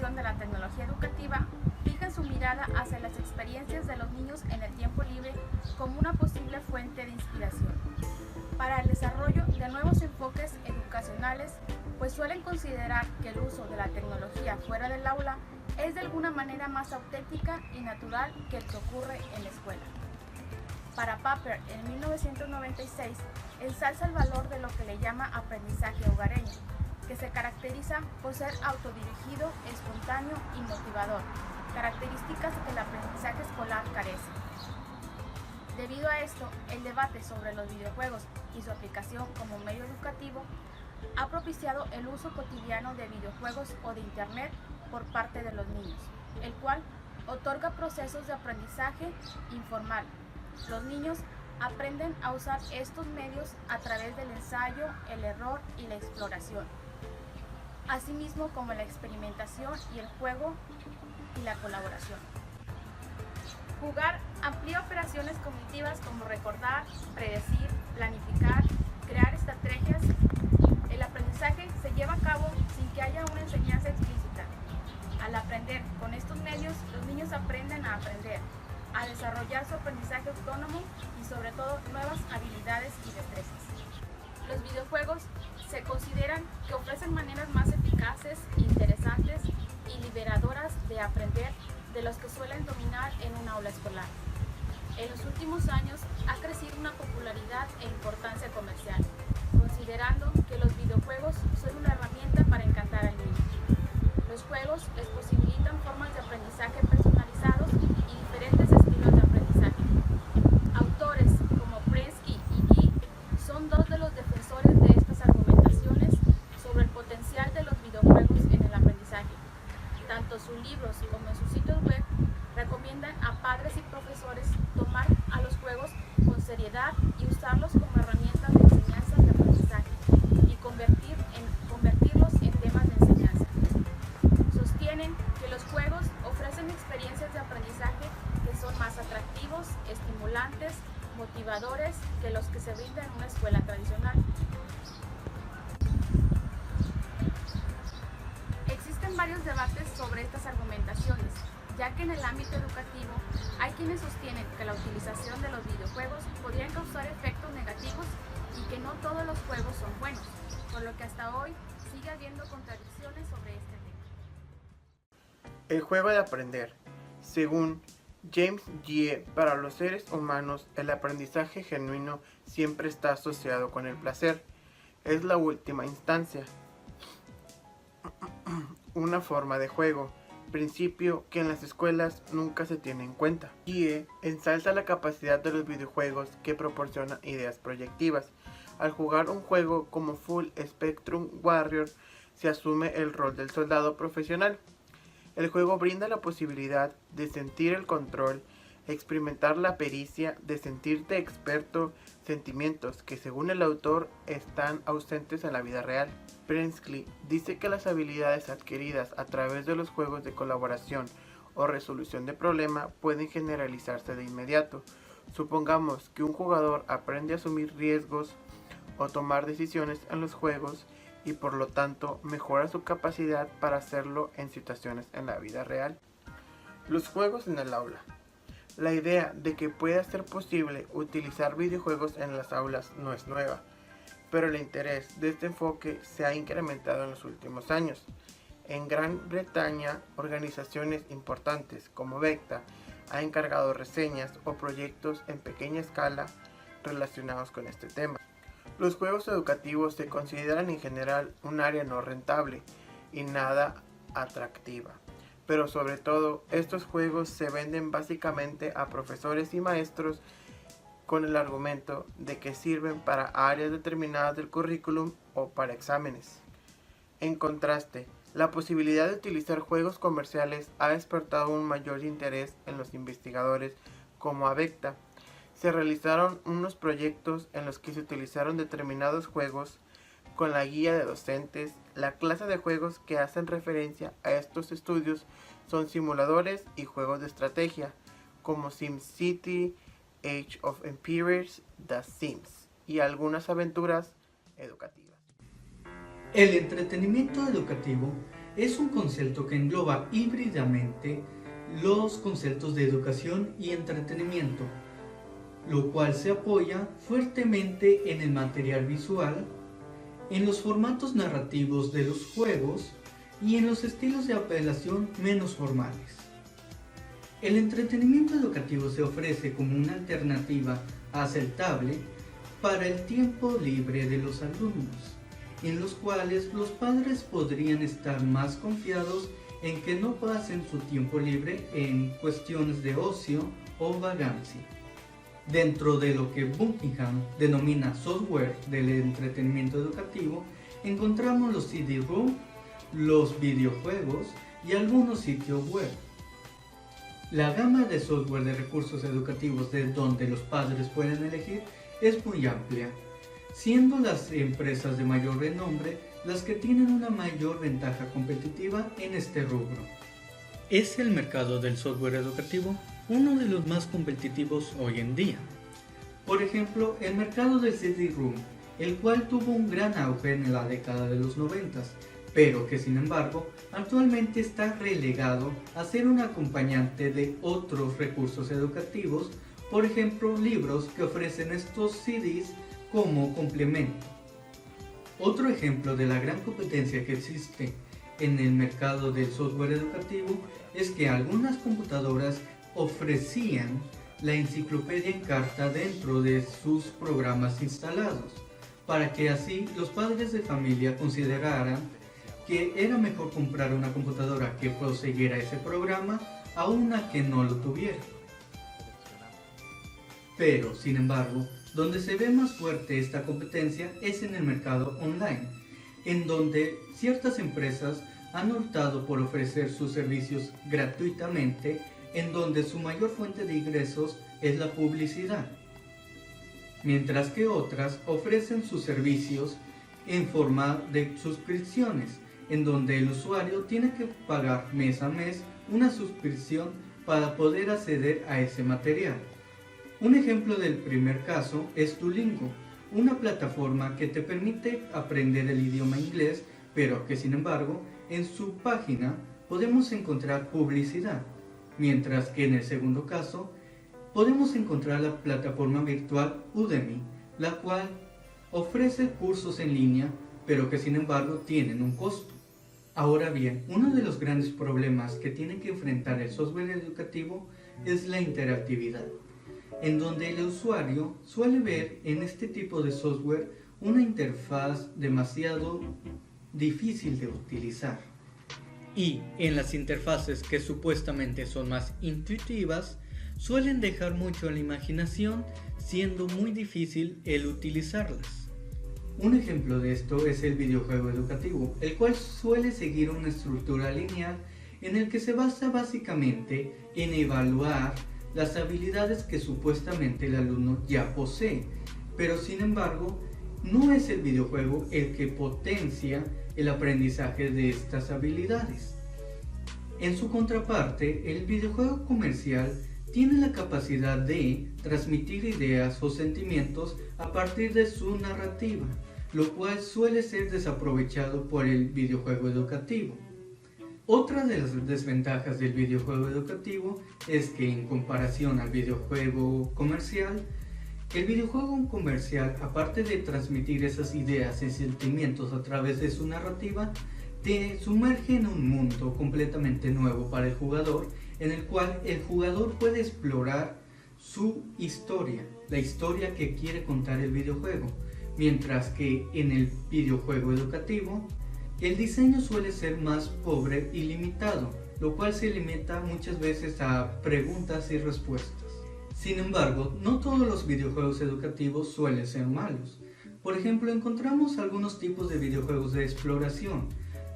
utilización de la tecnología educativa fijan su mirada hacia las experiencias de los niños en el tiempo libre como una posible fuente de inspiración para el desarrollo de nuevos enfoques educacionales, pues suelen considerar que el uso de la tecnología fuera del aula es de alguna manera más auténtica y natural que el que ocurre en la escuela. Para Papert, en 1996, ensalza el valor de lo que le llama aprendizaje hogareño, que se caracteriza por ser autodirigido, espontáneo y motivador, características que el aprendizaje escolar carece. Debido a esto, el debate sobre los videojuegos y su aplicación como medio educativo ha propiciado el uso cotidiano de videojuegos o de Internet por parte de los niños, el cual otorga procesos de aprendizaje informal. Los niños aprenden a usar estos medios a través del ensayo, el error y la exploración, asimismo como la experimentación y el juego y la colaboración. Jugar amplía operaciones cognitivas como recordar, predecir, planificar, crear estrategias. El aprendizaje se lleva a cabo sin que haya una enseñanza explícita. Al aprender con estos medios, los niños aprenden a aprender, a desarrollar su aprendizaje autónomo y sobre todo nuevas habilidades y destrezas. Los videojuegos se consideran que ofrecen maneras más eficaces, interesantes y liberadoras de aprender de los que suelen dominar en un aula escolar. En los últimos años ha crecido una popularidad e importancia comercial, considerando que los videojuegos son una herramienta para encantar al niño. Los juegos les posibilitan formas de aprendizaje personalizados y diferentes estilos de aprendizaje. Autores como Prensky y Guy son dos de los defensores de estas argumentaciones sobre el potencial de los videojuegos en el aprendizaje. Tanto sus libros como en sus sitios web recomiendan a padres y profesores tomar a los juegos con seriedad y usarlos como herramientas de enseñanza de aprendizaje y convertirlos en temas de enseñanza. Sostienen que los juegos ofrecen experiencias de aprendizaje que son más atractivos, estimulantes, motivadores que los que se brindan en una escuela tradicional. Existen varios debates sobre estas argumentaciones, ya que en el ámbito educativo hay quienes sostienen que la utilización de los videojuegos podrían causar efectos negativos y que no todos los juegos son buenos, por lo que hasta hoy sigue habiendo contradicciones sobre este tema. El juego de aprender. Según James Ye, para los seres humanos el aprendizaje genuino siempre está asociado con el placer. Es la última instancia, una forma de juego, principio que en las escuelas nunca se tiene en cuenta. Ye ensalza la capacidad de los videojuegos que proporcionan ideas proyectivas. Al jugar un juego como Full Spectrum Warrior se asume el rol del soldado profesional. El juego brinda la posibilidad de sentir el control, experimentar la pericia, de sentirte experto, sentimientos que según el autor están ausentes en la vida real. Prensky dice que las habilidades adquiridas a través de los juegos de colaboración o resolución de problema pueden generalizarse de inmediato. Supongamos que un jugador aprende a asumir riesgos o tomar decisiones en los juegos y por lo tanto mejora su capacidad para hacerlo en situaciones en la vida real. Los juegos en el aula. La idea de que pueda ser posible utilizar videojuegos en las aulas no es nueva, pero el interés de este enfoque se ha incrementado en los últimos años. En Gran Bretaña, organizaciones importantes como Vecta han encargado reseñas o proyectos en pequeña escala relacionados con este tema. Los juegos educativos se consideran en general un área no rentable y nada atractiva, pero sobre todo estos juegos se venden básicamente a profesores y maestros con el argumento de que sirven para áreas determinadas del currículum o para exámenes. En contraste, la posibilidad de utilizar juegos comerciales ha despertado un mayor interés en los investigadores como Avecta. Se realizaron unos proyectos en los que se utilizaron determinados juegos con la guía de docentes. La clase de juegos que hacen referencia a estos estudios son simuladores y juegos de estrategia, como SimCity, Age of Empires, The Sims y algunas aventuras educativas. El entretenimiento educativo es un concepto que engloba híbridamente los conceptos de educación y entretenimiento, lo cual se apoya fuertemente en el material visual, en los formatos narrativos de los juegos y en los estilos de apelación menos formales. El entretenimiento educativo se ofrece como una alternativa aceptable para el tiempo libre de los alumnos, en los cuales los padres podrían estar más confiados en que no pasen su tiempo libre en cuestiones de ocio o vagancia. Dentro de lo que Buckingham denomina software del entretenimiento educativo, encontramos los CD-ROM, los videojuegos y algunos sitios web. La gama de software de recursos educativos de donde los padres pueden elegir es muy amplia, siendo las empresas de mayor renombre las que tienen una mayor ventaja competitiva en este rubro. ¿Es el mercado del software educativo uno de los más competitivos hoy en día? Por ejemplo, el mercado del CD-ROM, el cual tuvo un gran auge en la década de los 90, pero que sin embargo actualmente está relegado a ser un acompañante de otros recursos educativos, por ejemplo libros que ofrecen estos CDs como complemento. Otro ejemplo de la gran competencia que existe en el mercado del software educativo es que algunas computadoras ofrecían la enciclopedia en carta dentro de sus programas instalados, para que así los padres de familia consideraran que era mejor comprar una computadora que poseyera ese programa a una que no lo tuviera. Pero, sin embargo, donde se ve más fuerte esta competencia es en el mercado online, en donde ciertas empresas han optado por ofrecer sus servicios gratuitamente, en donde su mayor fuente de ingresos es la publicidad, mientras que otras ofrecen sus servicios en forma de suscripciones, en donde el usuario tiene que pagar mes a mes una suscripción para poder acceder a ese material. Un ejemplo del primer caso es Duolingo, una plataforma que te permite aprender el idioma inglés, pero que sin embargo en su página podemos encontrar publicidad, mientras que en el segundo caso podemos encontrar la plataforma virtual Udemy, la cual ofrece cursos en línea, pero que sin embargo tienen un costo. Ahora bien, uno de los grandes problemas que tiene que enfrentar el software educativo es la interactividad, en donde el usuario suele ver en este tipo de software una interfaz demasiado difícil de utilizar. Y en las interfaces que supuestamente son más intuitivas, suelen dejar mucho a la imaginación, siendo muy difícil el utilizarlas. Un ejemplo de esto es el videojuego educativo, el cual suele seguir una estructura lineal en el que se basa básicamente en evaluar las habilidades que supuestamente el alumno ya posee, pero sin embargo no es el videojuego el que potencia el aprendizaje de estas habilidades. En su contraparte, el videojuego comercial tiene la capacidad de transmitir ideas o sentimientos a partir de su narrativa, lo cual suele ser desaprovechado por el videojuego educativo. Otra de las desventajas del videojuego educativo es que en comparación al videojuego comercial, el videojuego comercial, aparte de transmitir esas ideas y sentimientos a través de su narrativa, te sumerge en un mundo completamente nuevo para el jugador, en el cual el jugador puede explorar su historia, la historia que quiere contar el videojuego, mientras que en el videojuego educativo el diseño suele ser más pobre y limitado, lo cual se limita muchas veces a preguntas y respuestas. Sin embargo, no todos los videojuegos educativos suelen ser malos. Por ejemplo, encontramos algunos tipos de videojuegos de exploración,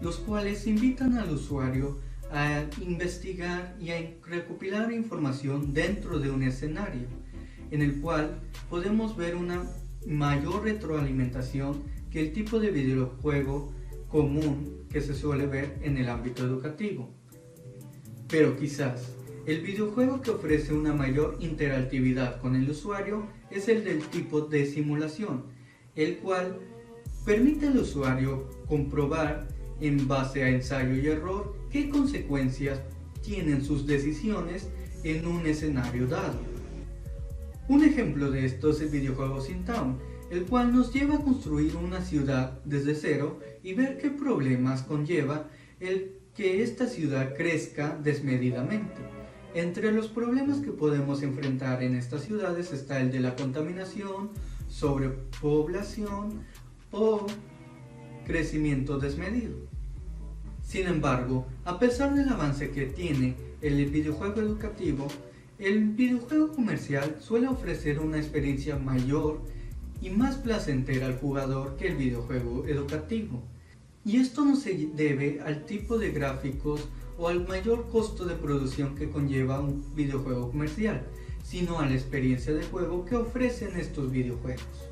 los cuales invitan al usuario a investigar y a recopilar información dentro de un escenario, en el cual podemos ver una mayor retroalimentación que el tipo de videojuego común que se suele ver en el ámbito educativo. Pero quizás el videojuego que ofrece una mayor interactividad con el usuario es el del tipo de simulación, el cual permite al usuario comprobar en base a ensayo y error, qué consecuencias tienen sus decisiones en un escenario dado. Un ejemplo de esto es el videojuego Sim Town, el cual nos lleva a construir una ciudad desde cero y ver qué problemas conlleva el que esta ciudad crezca desmedidamente. Entre los problemas que podemos enfrentar en estas ciudades está el de la contaminación, sobrepoblación o crecimiento desmedido. Sin embargo, a pesar del avance que tiene el videojuego educativo, el videojuego comercial suele ofrecer una experiencia mayor y más placentera al jugador que el videojuego educativo. Y esto no se debe al tipo de gráficos o al mayor costo de producción que conlleva un videojuego comercial, sino a la experiencia de juego que ofrecen estos videojuegos.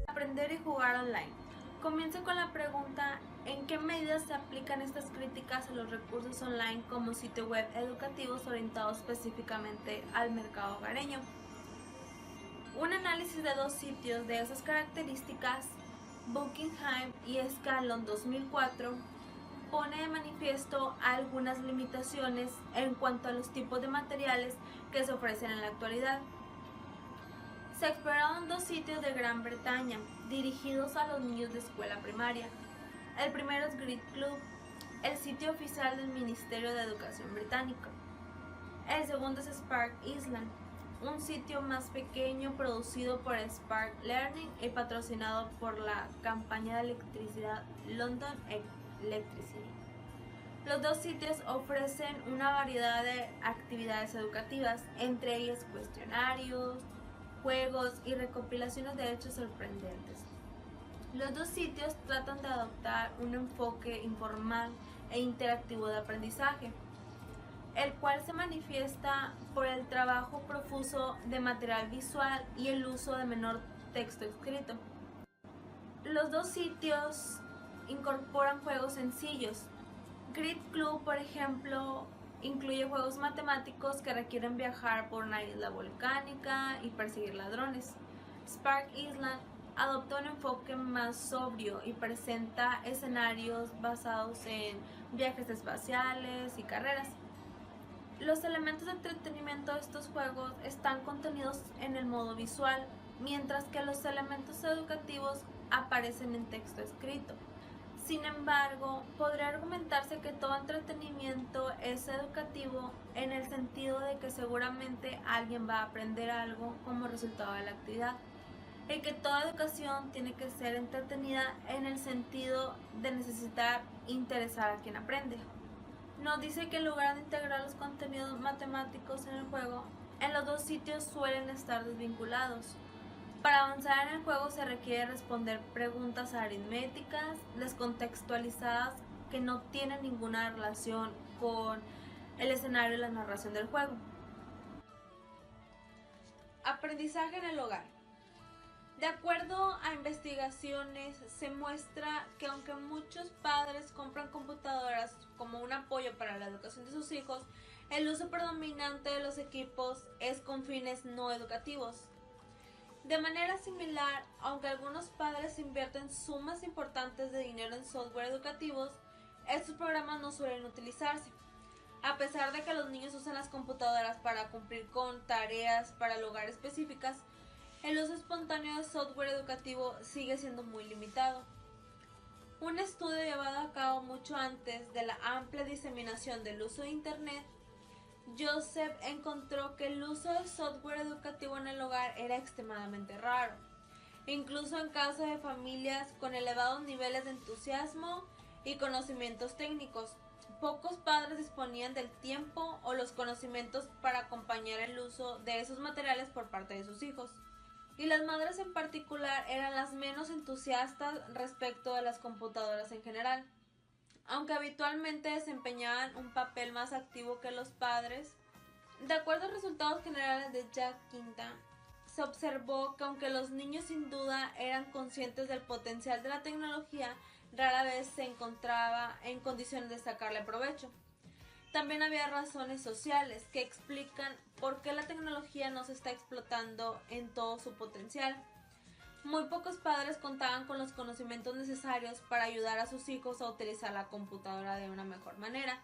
Aprender y jugar online. Comienzo con la pregunta: ¿en qué medida se aplican estas críticas a los recursos online como sitios web educativos orientados específicamente al mercado hogareño? Un análisis de 2 sitios de esas características, Buckingham y Scalon 2004, pone de manifiesto algunas limitaciones en cuanto a los tipos de materiales que se ofrecen en la actualidad. Se exploraron 2 sitios de Gran Bretaña dirigidos a los niños de escuela primaria. El primero es Grid Club, el sitio oficial del Ministerio de Educación británico. El segundo es Spark Island, un sitio más pequeño producido por Spark Learning y patrocinado por la campaña de electricidad London Electricity. Los 2 sitios ofrecen una variedad de actividades educativas, entre ellas cuestionarios, juegos y recopilaciones de hechos sorprendentes. Los 2 sitios tratan de adoptar un enfoque informal e interactivo de aprendizaje, el cual se manifiesta por el trabajo profuso de material visual y el uso de menor texto escrito. Los 2 sitios incorporan juegos sencillos. Grid Club, por ejemplo, incluye juegos matemáticos que requieren viajar por una isla volcánica y perseguir ladrones. Spark Island adopta un enfoque más sobrio y presenta escenarios basados en viajes espaciales y carreras. Los elementos de entretenimiento de estos juegos están contenidos en el modo visual, mientras que los elementos educativos aparecen en texto escrito. Sin embargo, podría argumentarse que todo entretenimiento es educativo en el sentido de que seguramente alguien va a aprender algo como resultado de la actividad, y que toda educación tiene que ser entretenida en el sentido de necesitar interesar a quien aprende. Nos dice que en lugar de integrar los contenidos matemáticos en el juego, en los 2 sitios suelen estar desvinculados. Para avanzar en el juego se requiere responder preguntas aritméticas descontextualizadas que no tienen ninguna relación con el escenario y la narración del juego. Aprendizaje en el hogar. De acuerdo a investigaciones, se muestra que aunque muchos padres compran computadoras como un apoyo para la educación de sus hijos, el uso predominante de los equipos es con fines no educativos. De manera similar, aunque algunos padres invierten sumas importantes de dinero en software educativos, estos programas no suelen utilizarse. A pesar de que los niños usan las computadoras para cumplir con tareas para el hogar específicas, el uso espontáneo de software educativo sigue siendo muy limitado. Un estudio llevado a cabo mucho antes de la amplia diseminación del uso de Internet, Joseph encontró que el uso de software educativo en el hogar era extremadamente raro, incluso en casos de familias con elevados niveles de entusiasmo y conocimientos técnicos. Pocos padres disponían del tiempo o los conocimientos para acompañar el uso de esos materiales por parte de sus hijos. Y las madres en particular eran las menos entusiastas respecto de las computadoras en general. Aunque habitualmente desempeñaban un papel más activo que los padres. De acuerdo a resultados generales de Jack Quinta, se observó que aunque los niños sin duda eran conscientes del potencial de la tecnología, rara vez se encontraba en condiciones de sacarle provecho. También había razones sociales que explican por qué la tecnología no se está explotando en todo su potencial. Muy pocos padres contaban con los conocimientos necesarios para ayudar a sus hijos a utilizar la computadora de una mejor manera.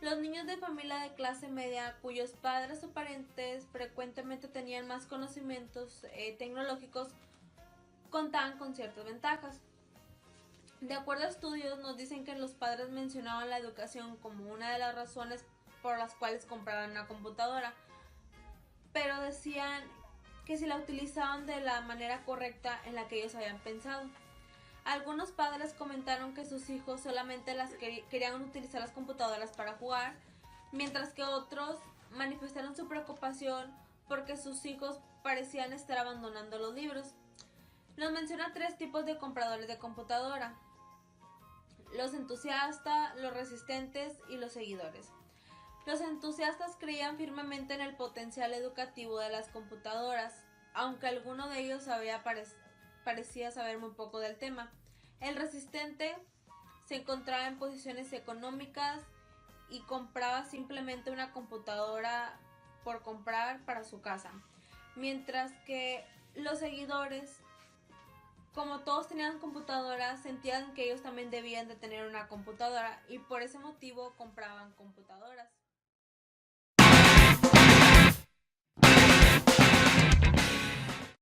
Los niños de familia de clase media, cuyos padres o parientes frecuentemente tenían más conocimientos tecnológicos, contaban con ciertas ventajas. De acuerdo a estudios, nos dicen que los padres mencionaban la educación como una de las razones por las cuales compraban una computadora, pero decían que si la utilizaban de la manera correcta en la que ellos habían pensado. Algunos padres comentaron que sus hijos solamente querían utilizar las computadoras para jugar, mientras que otros manifestaron su preocupación porque sus hijos parecían estar abandonando los libros. Nos menciona 3 tipos de compradores de computadora: los entusiastas, los resistentes y los seguidores. Los entusiastas creían firmemente en el potencial educativo de las computadoras, aunque alguno de ellos parecía saber muy poco del tema. El resistente se encontraba en posiciones económicas y compraba simplemente una computadora por comprar para su casa, mientras que los seguidores, como todos tenían computadoras, sentían que ellos también debían de tener una computadora y por ese motivo compraban computadoras.